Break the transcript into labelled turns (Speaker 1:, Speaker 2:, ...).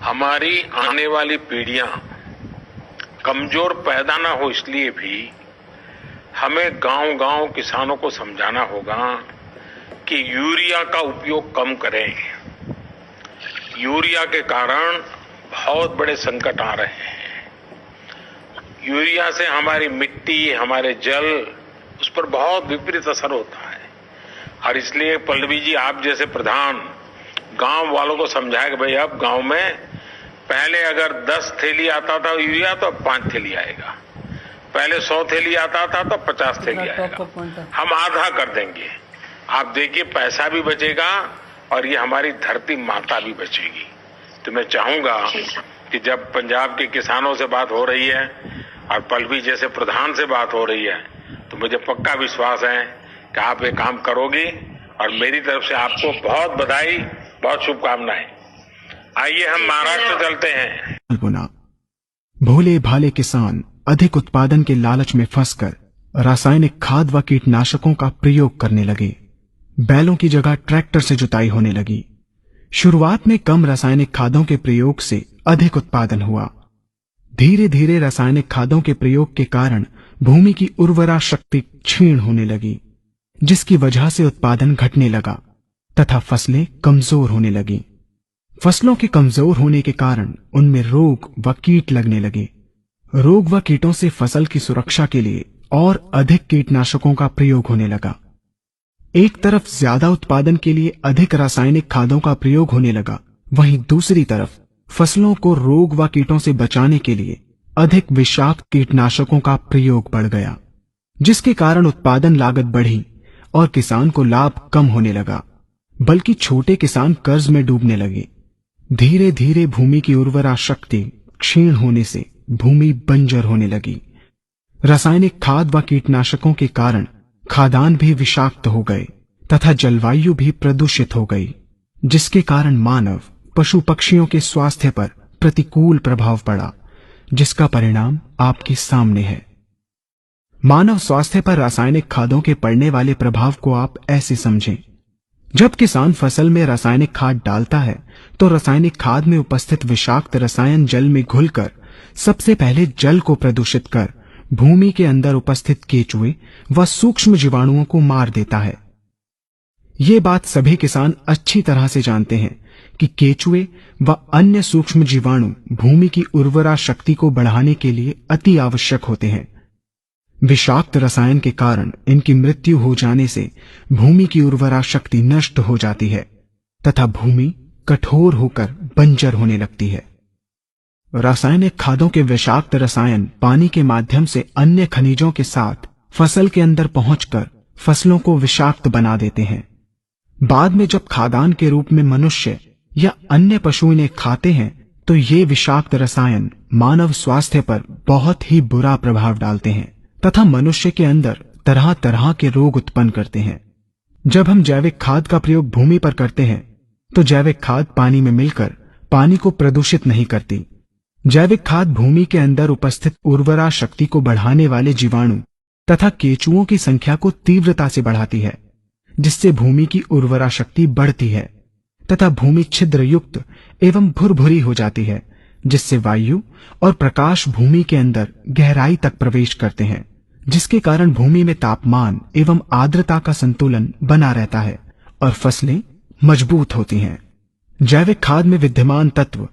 Speaker 1: हमारी आने वाली पीढ़ियां कमजोर पैदा ना हो, इसलिए भी हमें गांव-गांव किसानों को समझाना होगा कि यूरिया का उपयोग कम करें। यूरिया के कारण बहुत बड़े संकट आ रहे हैं। यूरिया से हमारी मिट्टी, हमारे जल, उस पर बहुत विपरीत असर होता है। और इसलिए पल्लवी जी, आप जैसे प्रधान गांव वालों को समझाए कि भाई अब गांव में पहले अगर 10 थैली आता था यूरिया तो अब 5 थैली आएगा, पहले 100 थैली आता था तो 50 थैली आएगा, हम आधा कर देंगे। आप देखिए पैसा भी बचेगा और ये हमारी धरती माता भी बचेगी। तो मैं चाहूंगा कि जब पंजाब के किसानों से बात हो रही है और पल्लवी जैसे प्रधान से बात हो रही है, तो मुझे पक्का विश्वास है कि आप ये काम करोगी और मेरी तरफ से आपको बहुत बधाई, बहुत शुभकामनाएं। आइए हम महाराष्ट्र चलते हैं।
Speaker 2: भोले भाले किसान अधिक उत्पादन के लालच में फंसकर रासायनिक खाद व कीटनाशकों का प्रयोग करने लगे। बैलों की जगह ट्रैक्टर से जुताई होने लगी। शुरुआत में कम रासायनिक खादों के प्रयोग से अधिक उत्पादन हुआ। धीरे धीरे रासायनिक खादों के प्रयोग के कारण भूमि की उर्वरा शक्ति क्षीण होने लगी, जिसकी वजह से उत्पादन घटने लगा तथा फसलें कमजोर होने लगी। फसलों के कमजोर होने के कारण उनमें रोग व कीट लगने लगे। रोग व कीटों से फसल की सुरक्षा के लिए और अधिक कीटनाशकों का प्रयोग होने लगा। एक तरफ ज्यादा उत्पादन के लिए अधिक रासायनिक खादों का प्रयोग होने लगा, वहीं दूसरी तरफ फसलों को रोग व कीटों से बचाने के लिए अधिक विषाक्त कीटनाशकों का प्रयोग बढ़ गया, जिसके कारण उत्पादन लागत बढ़ी और किसान को लाभ कम होने लगा, बल्कि छोटे किसान कर्ज में डूबने लगे। धीरे धीरे भूमि की उर्वरा शक्ति क्षीण होने से भूमि बंजर होने लगी। रासायनिक खाद व कीटनाशकों के कारण खाद्यान्न भी विषाक्त हो गए तथा जलवायु भी प्रदूषित हो गई, जिसके कारण मानव, पशु पक्षियों के स्वास्थ्य पर प्रतिकूल प्रभाव पड़ा, जिसका परिणाम आपके सामने है। मानव स्वास्थ्य पर रासायनिक खादों के पड़ने वाले प्रभाव को आप ऐसे समझें। जब किसान फसल में रासायनिक खाद डालता है तो रासायनिक खाद में उपस्थित विषाक्त रसायन जल में घुलकर सबसे पहले जल को प्रदूषित कर भूमि के अंदर उपस्थित केचुए व सूक्ष्म जीवाणुओं को मार देता है। ये बात सभी किसान अच्छी तरह से जानते हैं कि केचुए व अन्य सूक्ष्म जीवाणु भूमि की उर्वरा शक्ति को बढ़ाने के लिए अति आवश्यक होते हैं। विषाक्त रसायन के कारण इनकी मृत्यु हो जाने से भूमि की उर्वरा शक्ति नष्ट हो जाती है तथा भूमि कठोर होकर बंजर होने लगती है। रासायनिक खादों के विषाक्त रसायन पानी के माध्यम से अन्य खनिजों के साथ फसल के अंदर पहुंचकर फसलों को विषाक्त बना देते हैं। बाद में जब खाद्यान्न के रूप में मनुष्य या अन्य पशु इन्हें खाते हैं तो ये विषाक्त रसायन मानव स्वास्थ्य पर बहुत ही बुरा प्रभाव डालते हैं तथा मनुष्य के अंदर तरह तरह के रोग उत्पन्न करते हैं। जब हम जैविक खाद का प्रयोग भूमि पर करते हैं तो जैविक खाद पानी में मिलकर पानी को प्रदूषित नहीं करती। जैविक खाद भूमि के अंदर उपस्थित उर्वरा शक्ति को बढ़ाने वाले जीवाणु तथा केचुओं की संख्या को तीव्रता से बढ़ाती है, जिससे भूमि की उर्वरा शक्ति बढ़ती है तथा भूमि छिद्र युक्त एवं भुरभुरी हो जाती है, जिससे वायु और प्रकाश भूमि के अंदर गहराई तक प्रवेश करते हैं, जिसके कारण भूमि में तापमान एवं आर्द्रता का संतुलन बना रहता है और फसलें मजबूत होती हैं। जैविक खाद में विद्यमान तत्व